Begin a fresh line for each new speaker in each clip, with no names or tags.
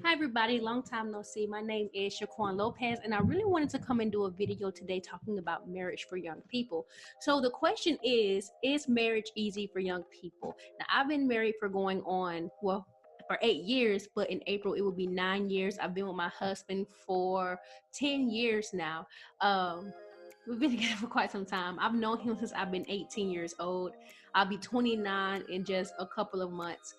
Hi everybody, long time no see. My name is Shaquan Lopez, and I really wanted to come and do a video today talking about marriage for young people. So the question is marriage easy for young people? Now I've been married for going on, for 8 years, but in April it will be 9 years. I've been with my husband for 10 years now. We've been together for quite some time. I've known him since I've been 18 years old. I'll be 29 in just a couple of months,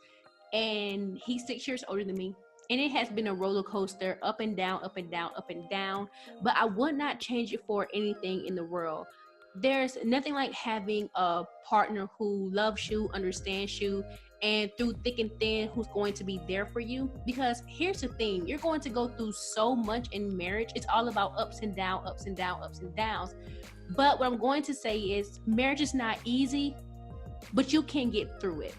and he's 6 years older than me. And it has been a roller coaster, up and down, up and down, up and down. But I would not change it for anything in the world. There's nothing like having a partner who loves you, understands you, and through thick and thin, who's going to be there for you. Because here's the thing, you're going to go through so much in marriage. It's all about ups and downs, ups and downs, ups and downs. But what I'm going to say is marriage is not easy, but you can get through it.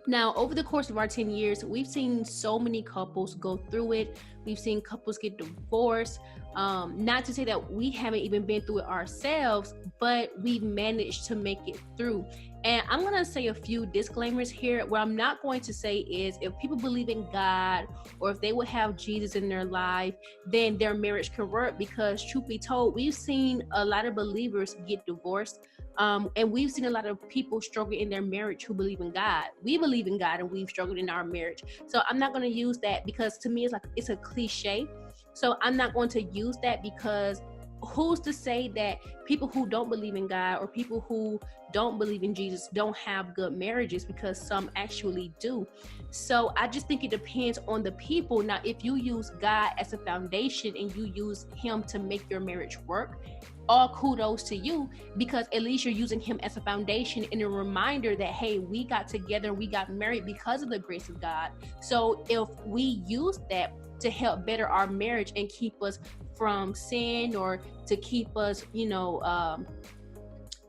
Now, over the course of our 10 years, we've seen so many couples go through it. We've seen couples get divorced. Not to say that we haven't even been through it ourselves, but we've managed to make it through. And I'm going to say a few disclaimers here. What I'm not going to say is if people believe in God or if they would have Jesus in their life, then their marriage can work, because truth be told, we've seen a lot of believers get divorced. And we've seen a lot of people struggle in their marriage who believe in God. We believe in God and we've struggled in our marriage. So I'm not going to use that, because to me it's a cliche. So I'm not going to use that, because who's to say that people who don't believe in God or people who don't believe in Jesus don't have good marriages, because some actually do. So I just think it depends on the people. Now, if you use God as a foundation and you use him to make your marriage work, all kudos to you, because at least you're using him as a foundation and a reminder that, hey, we got together, we got married because of the grace of God. So if we use that to help better our marriage and keep us from sin, or to keep us,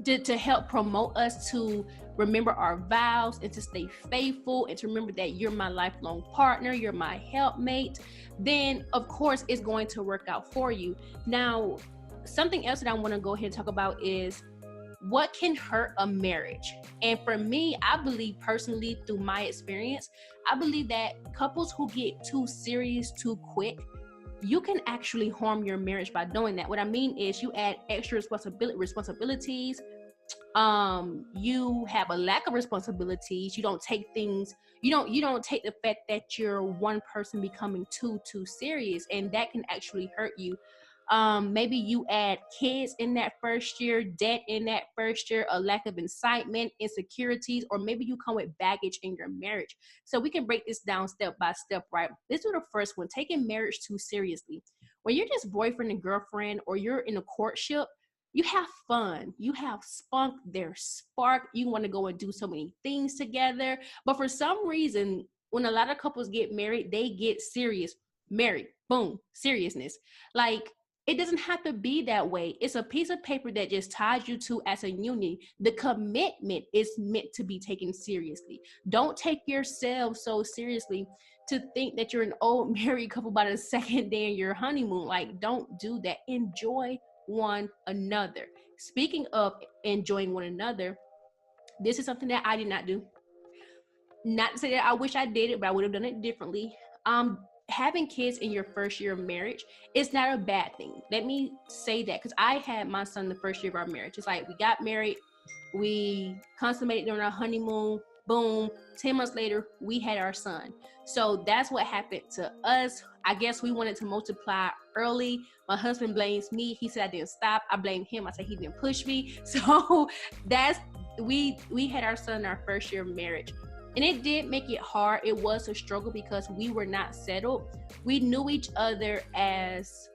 to help promote us to remember our vows and to stay faithful and to remember that you're my lifelong partner, you're my helpmate, then of course it's going to work out for you. Now, something else that I want to go ahead and talk about is what can hurt a marriage. And for me, I believe personally, through my experience, I believe that couples who get too serious too quick, you can actually harm your marriage by doing that. What I mean is you add extra responsibilities. You have a lack of responsibilities. You don't take things, you don't take the fact that you're one person becoming too serious, and that can actually hurt you. Maybe you add kids in that first year, debt in that first year, a lack of excitement, insecurities, or maybe you come with baggage in your marriage. So we can break this down step by step, right? Let's do the first one, taking marriage too seriously. When you're just boyfriend and girlfriend, or you're in a courtship, you have fun, you have spunk, there's spark, you want to go and do so many things together. But for some reason, when a lot of couples get married, they get serious. Married, boom, seriousness. Like, it doesn't have to be that way. It's a piece of paper that just ties you two as a union. The commitment is meant to be taken seriously. Don't take yourself so seriously to think that you're an old married couple by the second day in your honeymoon. Like, don't do that. Enjoy one another. Speaking of enjoying one another, this is something that I did not do. Not to say that I wish I did it, but I would have done it differently. Having kids in your first year of marriage is not a bad thing. Let me say that, because I had my son the first year of our marriage. It's like we got married, we consummated during our honeymoon, boom, 10 months later, we had our son. So that's what happened to us. I guess we wanted to multiply early. My husband blames me. He said I didn't stop. I blame him. I said he didn't push me. So we had our son in our first year of marriage. And it did make it hard. It was a struggle because we were not settled. We knew each other as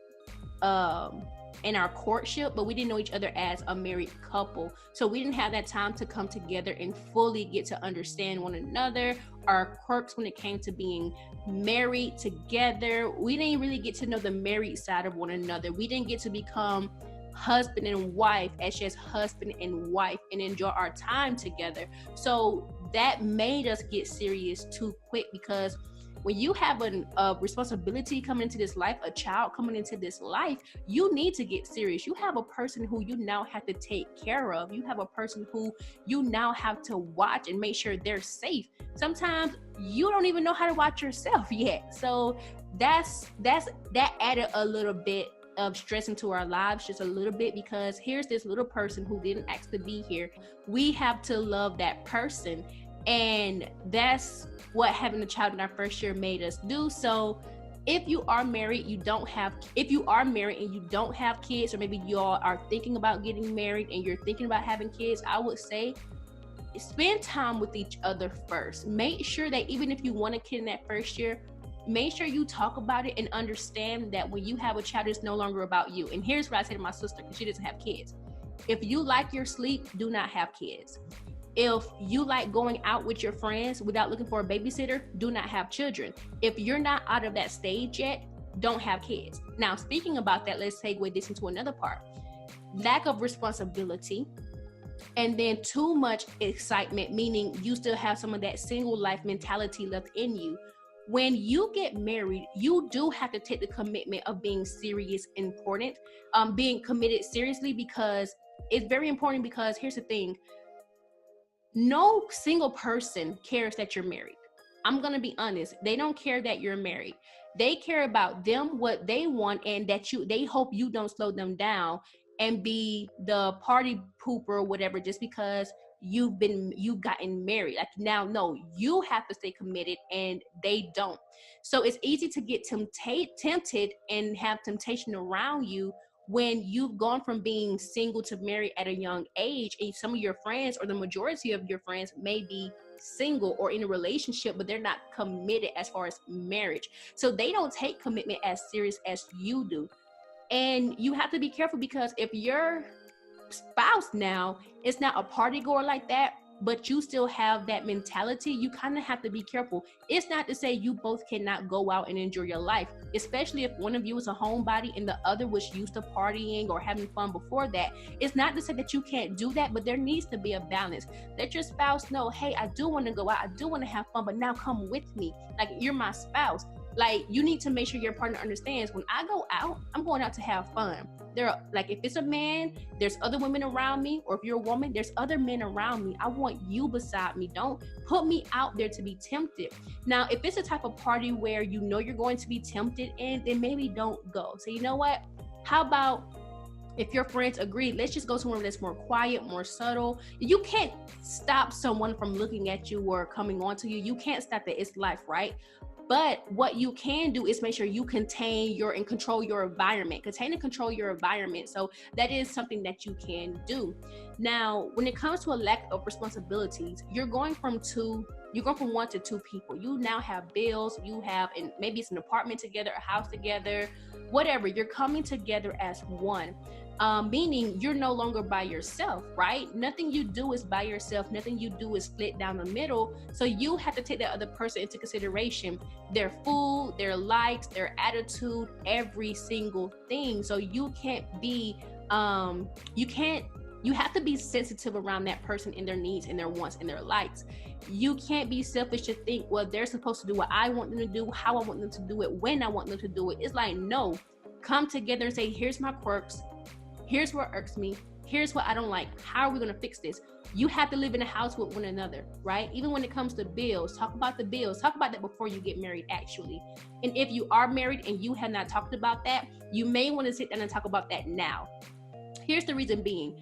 in our courtship, but we didn't know each other as a married couple. So we didn't have that time to come together and fully get to understand one another, our quirks when it came to being married together. We didn't really get to know the married side of one another. We didn't get to become husband and wife as just husband and wife and enjoy our time together. So that made us get serious too quick, because when you have a responsibility coming into this life, a child coming into this life, you need to get serious. You have a person who you now have to take care of. You have a person who you now have to watch and make sure they're safe. Sometimes you don't even know how to watch yourself yet. So that added a little bit of stress into our lives, just a little bit, because here's this little person who didn't ask to be here. We have to love that person, and that's what having a child in our first year made us do. So if you are married, if you are married and you don't have kids, or maybe y'all are thinking about getting married and you're thinking about having kids, I would say spend time with each other first. Make sure that even if you want a kid in that first year, make sure you talk about it and understand that when you have a child, it's no longer about you. And here's what I say to my sister, because she doesn't have kids. If you like your sleep, do not have kids. If you like going out with your friends without looking for a babysitter, do not have children. If you're not out of that stage yet, don't have kids. Now, speaking about that, let's segue this into another part. Lack of responsibility, and then too much excitement, meaning you still have some of that single life mentality left in you. When you get married, you do have to take the commitment of being serious, important, being committed seriously, because it's very important. Because here's the thing, no single person cares that you're married. I'm going to be honest. They don't care that you're married. They care about them, what they want, and that they hope you don't slow them down and be the party pooper or whatever, just because you've gotten married. Like, now, no, you have to stay committed and they don't. So it's easy to get tempted and have temptation around you when you've gone from being single to married at a young age, and some of your friends, or the majority of your friends, may be single or in a relationship, but they're not committed as far as marriage. So they don't take commitment as serious as you do. And you have to be careful, because if your spouse now is not a party goer like that, but you still have that mentality, you kind of have to be careful. It's not to say you both cannot go out and enjoy your life, especially if one of you is a homebody and the other was used to partying or having fun before that. It's not to say that you can't do that, but there needs to be a balance. Let your spouse know, hey, I do want to go out, I do want to have fun, but now come with me. Like, you're my spouse. Like, you need to make sure your partner understands, when I go out, I'm going out to have fun. Like, if it's a man, there's other women around me, or if you're a woman, there's other men around me. I want you beside me. Don't put me out there to be tempted. Now, if it's a type of party where you know you're going to be tempted in, then maybe don't go. So you know what? How about, if your friends agree, let's just go somewhere that's more quiet, more subtle. You can't stop someone from looking at you or coming on to you. You can't stop that. It's life, right? But what you can do is make sure you control your environment. Contain and control your environment. So that is something that you can do. Now, when it comes to a lack of responsibilities, you're going from one to two people. You now have bills. And maybe it's an apartment together, a house together, whatever. You're coming together as one. Meaning you're no longer by yourself, right? Nothing you do is by yourself. Nothing you do is split down the middle. So you have to take that other person into consideration, their food, their likes, their attitude, every single thing. So you can't be, you have to be sensitive around that person and their needs and their wants and their likes. You can't be selfish to think, well, they're supposed to do what I want them to do, how I want them to do it, when I want them to do it. It's like, no, come together and say, here's my quirks. Here's what irks me. Here's what I don't like. How are we going to fix this? You have to live in a house with one another, right? Even when it comes to bills, talk about the bills. Talk about that before you get married, actually. And if you are married and you have not talked about that, you may want to sit down and talk about that now. Here's the reason being.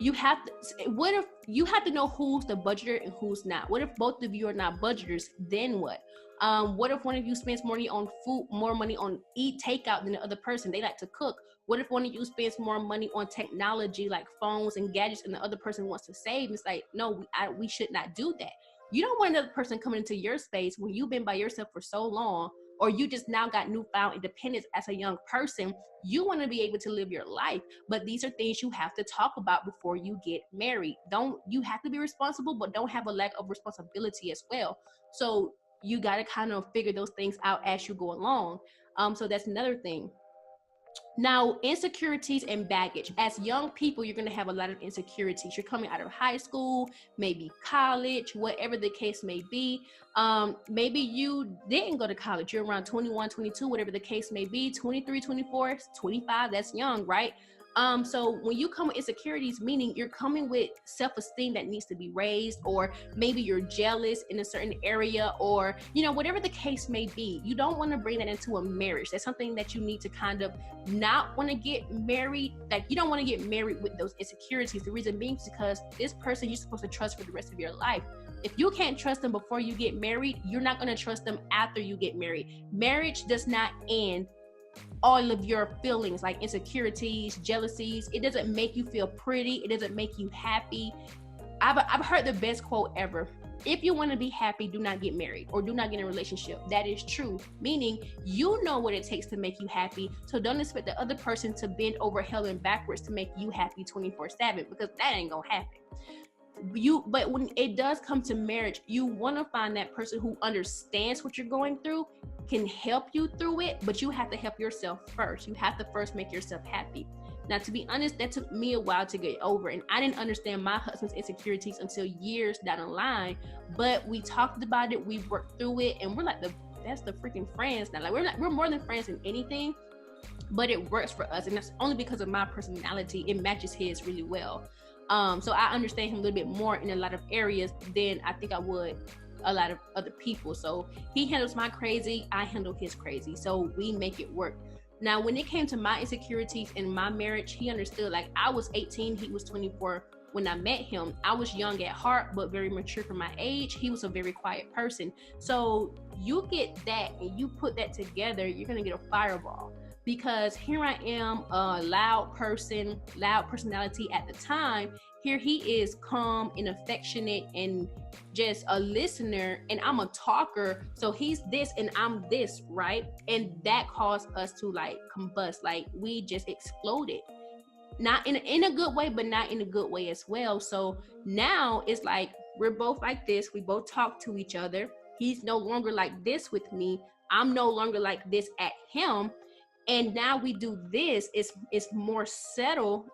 You have to know who's the budgeter and who's not. What if both of you are not budgeters? Then what? What if one of you spends more money on takeout than the other person? They like to cook. What if one of you spends more money on technology like phones and gadgets and the other person wants to save? It's like, no, we should not do that. You don't want another person coming into your space when you've been by yourself for so long, or you just now got newfound independence as a young person. You want to be able to live your life, but these are things you have to talk about before you get married. You have to be responsible, but don't have a lack of responsibility as well. So you got to kind of figure those things out as you go along. So that's another thing. Now, insecurities and baggage. As young people, you're going to have a lot of insecurities. You're coming out of high school, maybe college, whatever the case may be. Maybe you didn't go to college. You're around 21, 22, whatever the case may be, 23, 24, 25. That's young, right? So when you come with insecurities, meaning you're coming with self-esteem that needs to be raised, or maybe you're jealous in a certain area, or, you know, whatever the case may be, you don't want to bring that into a marriage. That's something that you need to kind of not want to get married. Like, you don't want to get married with those insecurities. The reason being is because this person you're supposed to trust for the rest of your life. If you can't trust them before you get married, you're not going to trust them after you get married. Marriage does not end all of your feelings like insecurities, jealousies. It doesn't make you feel pretty. It doesn't make you happy. I've heard the best quote ever. If you want to be happy, do not get married or do not get in a relationship. That is true. Meaning, you know what it takes to make you happy. So don't expect the other person to bend over hell and backwards to make you happy 24/7, because that ain't gonna happen. But when it does come to marriage, you want to find that person who understands what you're going through, can help you through it, but you have to help yourself first. You have to first make yourself happy. Now, to be honest, that took me a while to get over, and I didn't understand my husband's insecurities until years down the line. But we talked about it, we worked through it, and we're like that's the freaking friends now. Like, we're more than friends than anything, but it works for us, and that's only because of my personality. It matches his really well. So I understand him a little bit more in a lot of areas than I think I would a lot of other people. So he handles my crazy, I handle his crazy. So we make it work. Now, when it came to my insecurities in my marriage, he understood. Like, I was 18, he was 24 when I met him. I was young at heart, but very mature for my age. He was a very quiet person. So you get that and you put that together, you're going to get a fireball. Because here I am, a loud person, loud personality at the time. Here he is, calm and affectionate and just a listener, and I'm a talker. So he's this and I'm this, right? And that caused us to like combust. Like, we just exploded. Not in a good way, but not in a good way as well. So now it's like we're both like this. We both talk to each other. He's no longer like this with me. I'm no longer like this at him. And now we do this. It's more subtle.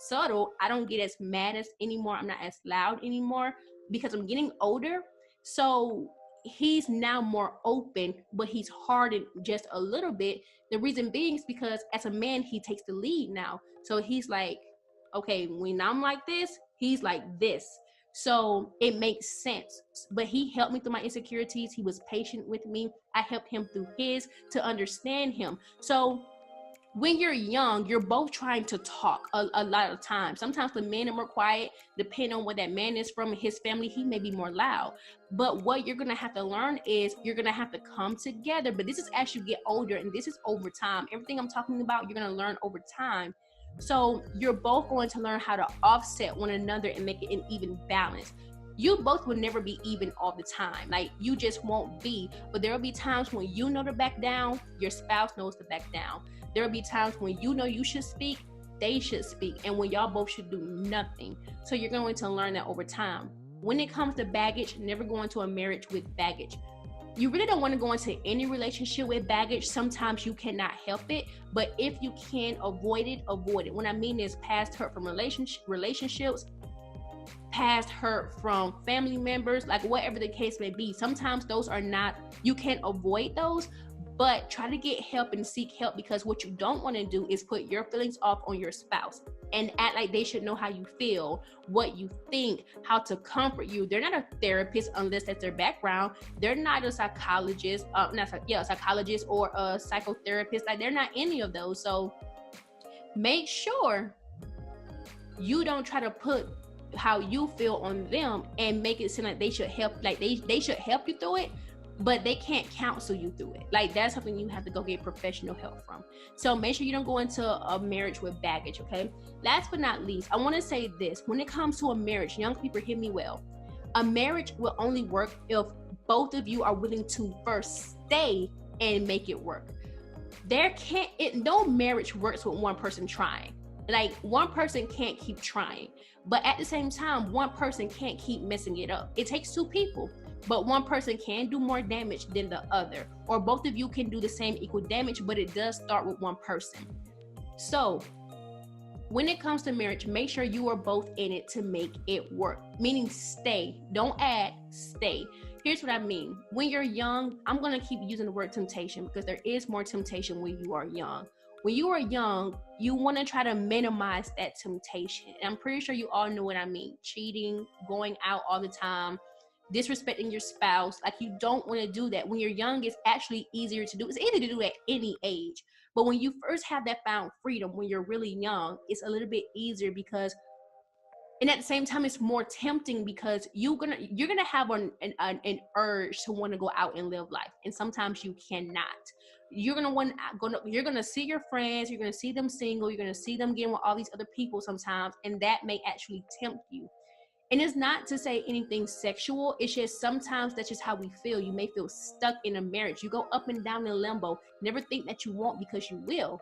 I don't get as mad as anymore. I'm not as loud anymore because I'm getting older. So he's now more open, but he's hardened just a little bit. The reason being is because as a man, he takes the lead now. So he's like, okay, when I'm like this, he's like this. So it makes sense. But he helped me through my insecurities. He was patient with me. I helped him through his to understand him. So when you're young, you're both trying to talk a lot of times. Sometimes the men are more quiet, depending on where that man is from, his family, he may be more loud. But what you're going to have to learn is you're going to have to come together. But this is as you get older, and this is over time. Everything I'm talking about, you're going to learn over time. So you're both going to learn how to offset one another and make it an even balance. You both will never be even all the time. Like, you just won't be. But there will be times when you know to back down, your spouse knows to back down. There will be times when you know you should speak, they should speak, and when y'all both should do nothing. So you're going to learn that over time. When it comes to baggage, never go into a marriage with baggage. You really don't want to go into any relationship with baggage. Sometimes you cannot help it, but if you can avoid it, avoid it. What I mean is past hurt from relationships, past hurt from family members, like whatever the case may be. Sometimes those are not, you can't avoid those, but try to get help and seek help, because what you don't want to do is put your feelings off on your spouse and act like they should know how you feel, what you think, how to comfort you. They're not a therapist unless that's their background. They're not a psychologist, psychologist or a psychotherapist. Like, they're not any of those. So make sure you don't try to put how you feel on them and make it seem like they should help, like they should help you through it, but they can't counsel you through it. Like, that's something you have to go get professional help from. So make sure you don't go into a marriage with baggage, okay? Last but not least, I want to say this. When it comes to a marriage, young people, hear me well. A marriage will only work if both of you are willing to first stay and make it work. No marriage works with one person trying. Like, one person can't keep trying, but at the same time, one person can't keep messing it up. It takes two people, but one person can do more damage than the other, or both of you can do the same equal damage, but it does start with one person. So when it comes to marriage, make sure you are both in it to make it work. Meaning stay. Don't add, stay. Here's what I mean. When you're young, I'm going to keep using the word temptation because there is more temptation when you are young. When you are young, you want to try to minimize that temptation. And I'm pretty sure you all know what I mean. Cheating, going out all the time, disrespecting your spouse. Like, you don't want to do that. When you're young, it's actually easier to do. It's easy to do at any age. But when you first have that found freedom, when you're really young, it's a little bit easier because, and at the same time, it's more tempting because you're gonna have an urge to want to go out and live life, and sometimes you cannot. You're gonna see your friends, you're gonna see them single, you're gonna see them getting with all these other people sometimes, and that may actually tempt you. And it's not to say anything sexual. It's just sometimes that's just how we feel. You may feel stuck in a marriage. You go up and down in limbo. Never think that you won't, because you will.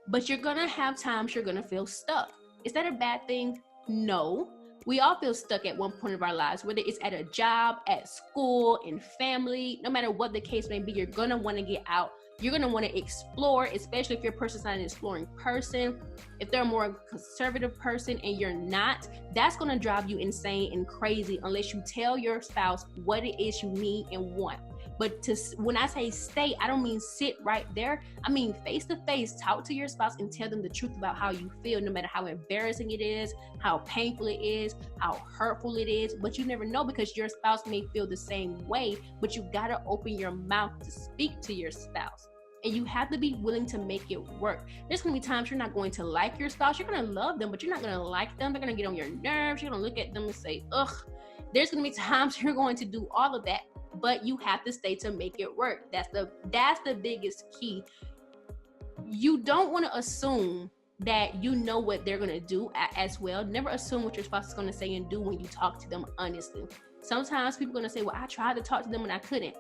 But you're going to have times you're going to feel stuck. Is that a bad thing? No. We all feel stuck at one point of our lives, whether it's at a job, at school, in family. No matter what the case may be, you're going to want to get out. You're going to want to explore, especially if your person's not an exploring person. If they're a more conservative person and you're not, that's going to drive you insane and crazy unless you tell your spouse what it is you need and want. But when I say stay, I don't mean sit right there. I mean face to face, talk to your spouse and tell them the truth about how you feel, no matter how embarrassing it is, how painful it is, how hurtful it is. But you never know, because your spouse may feel the same way, but you got to open your mouth to speak to your spouse. And you have to be willing to make it work. There's going to be times you're not going to like your spouse. You're going to love them, but you're not going to like them. They're going to get on your nerves. You're going to look at them and say, ugh. There's going to be times you're going to do all of that, but you have to stay to make it work. That's the biggest key. You don't want to assume that you know what they're going to do as well. Never assume what your spouse is going to say and do when you talk to them honestly. Sometimes people are going to say, well, I tried to talk to them and I couldn't.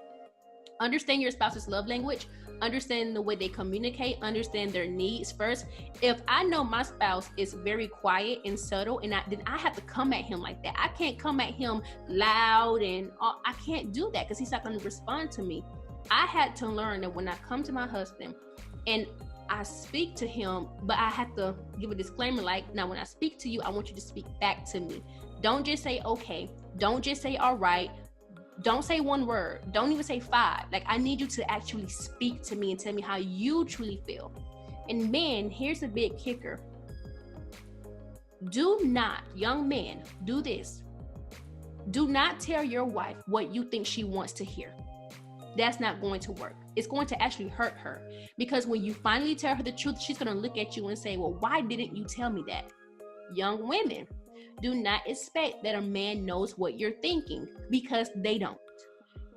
Understand your spouse's love language, understand the way they communicate, understand their needs first. If I know my spouse is very quiet and subtle, and then I have to come at him like that. I can't come at him loud and I can't do that because he's not going to respond to me. I had to learn that when I come to my husband and I speak to him, but I have to give a disclaimer like, now when I speak to you, I want you to speak back to me. Don't just say okay. Don't just say all right. Don't say one word. Don't even say 5. Like, I need you to actually speak to me and tell me how you truly feel. And men, here's the big kicker. Do not, young men, do this. Do not tell your wife what you think she wants to hear. That's not going to work. It's going to actually hurt her. Because when you finally tell her the truth, she's going to look at you and say, well, why didn't you tell me that? Young women, do not expect that a man knows what you're thinking, because they don't.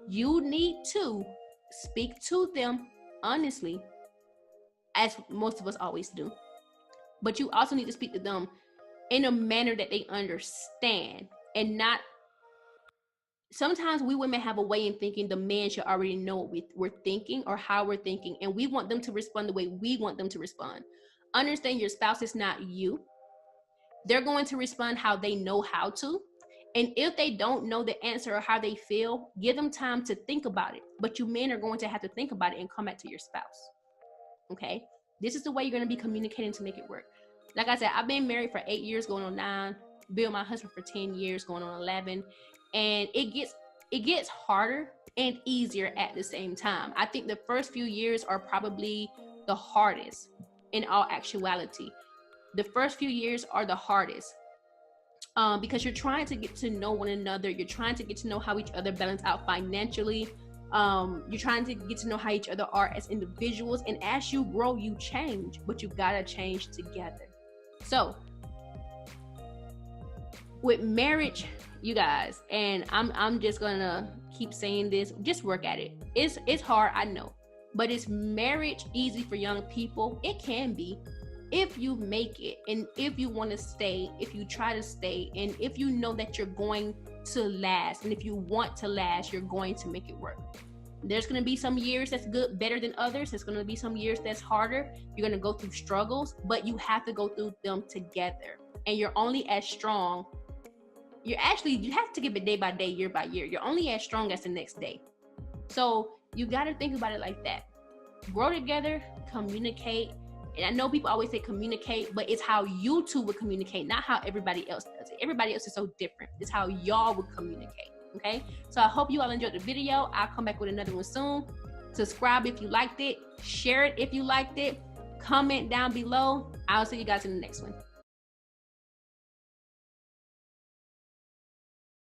You need to speak to them honestly, as most of us always do. But you also need to speak to them in a manner that they understand, and not. Sometimes we women have a way in thinking the man should already know what we're thinking or how we're thinking, and we want them to respond the way we want them to respond. Understand your spouse is not you. They're going to respond how they know how to. And if they don't know the answer or how they feel, give them time to think about it. But you men are going to have to think about it and come back to your spouse. Okay? This is the way you're going to be communicating to make it work. Like I said, I've been married for 8 years, going on 9. Been with my husband for 10 years, going on 11. And it gets harder and easier at the same time. I think the first few years are probably the hardest in all actuality. The first few years are the hardest because you're trying to get to know one another. You're trying to get to know how each other balance out financially. You're trying to get to know how each other are as individuals. And as you grow, you change, but you've got to change together. So with marriage, you guys, and I'm just going to keep saying this, just work at it. It's hard, I know, but is marriage easy for young people? It can be. If you make it, and if you want to stay, if you try to stay, and if you know that you're going to last, and if you want to last, you're going to make it work. There's going to be some years that's good, better than others. There's going to be some years that's harder. You're going to go through struggles, but you have to go through them together. And you're only as strong. You have to give it day by day, year by year. You're only as strong as the next day. So you got to think about it like that. Grow together, communicate, And I know people always say communicate, but it's how you two would communicate, not how everybody else does it. Everybody else is so different. It's how y'all would communicate. Okay, so I hope you all enjoyed the video. I'll come back with another one soon. Subscribe if you liked it. Share it if you liked it. Comment down below. I'll see you guys in the next one.